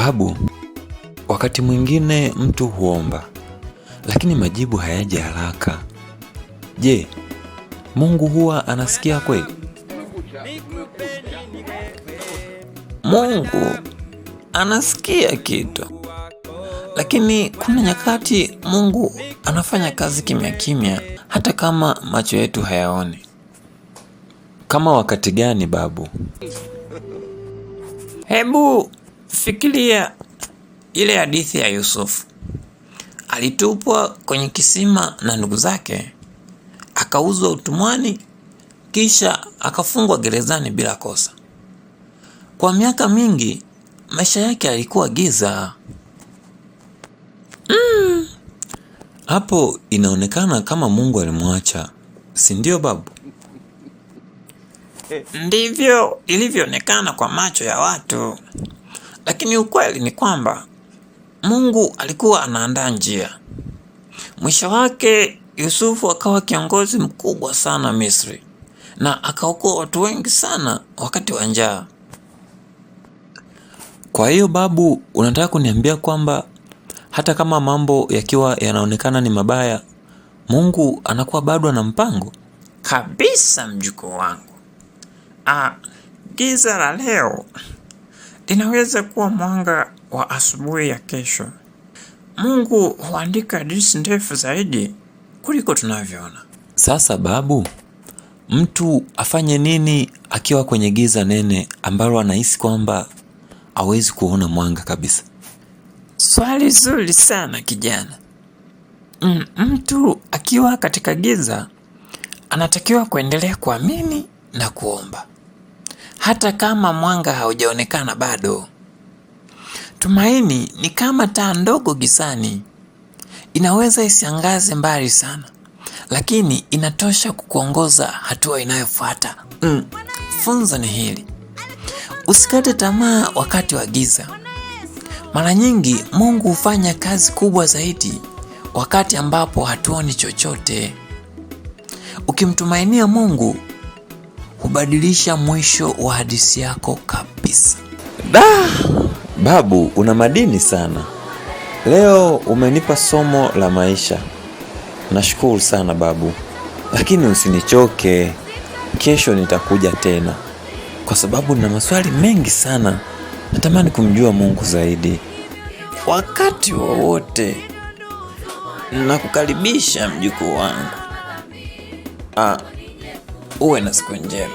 Babu, wakati mwingine mtu huomba, lakini majibu hayaji haraka. Je, Mungu huwa anasikia kweli? Mungu anasikia kitu, lakini kuna nyakati Mungu anafanya kazi kimya kimya, hata kama macho yetu hayaoni. Kama wakati gani babu? Hebu fikiria ile hadithi ya Yusufu. Alitupwa kwenye kisima na ndugu zake, akauzwa utumwani, kisha akafungwa gerezani bila kosa. Kwa miaka mingi maisha yake yalikuwa giza. Hapo inaonekana kama Mungu alimwacha, si ndio babu? Ndivyo ilivyoonekana kwa macho ya watu, lakini ukweli ni kwamba Mungu alikuwa anaandaa njia. Mwisho wake Yusufu akawa kiongozi mkubwa sana Misri, na akaokoa watu wengi sana wakati wa njaa. Kwa hiyo babu, unataka kuniambia kwamba hata kama mambo yakiwa yanaonekana ni mabaya, Mungu anakuwa bado ana mpango? Kabisa mjukuu wangu. Giza la leo linaweza kuwa mwanga wa asubuhi ya kesho. Mungu huandika hadithi ndefu zaidi kuliko tunavyoona. Sasa babu, mtu afanye nini akiwa kwenye giza nene ambalo anahisi kwamba hawezi kuona mwanga kabisa? Swali zuri sana kijana. Mtu akiwa katika giza anatakiwa kuendelea kuamini na kuomba, hata kama mwanga haujaonekana bado. Tumaini ni kama taa ndogo gizani. Inaweza isiangaze mbali sana, lakini inatosha kukuongoza hatua inayofuata. Funzo ni hili: usikate tamaa wakati wa giza. Mara nyingi Mungu hufanya kazi kubwa zaidi wakati ambapo hatuoni chochote. Ukimtumainia Mungu, hubadilisha mwisho wa hadithi yako kabisa. Babu, una madini sana. Leo umenipa somo la maisha. Nashukuru sana babu. Lakini usinichoke. Kesho nitakuja tena, kwa sababu nina maswali mengi sana. Natamani kumjua Mungu zaidi. Wakati wowote nakukaribisha mjukuu wangu. Uwe na siku njema.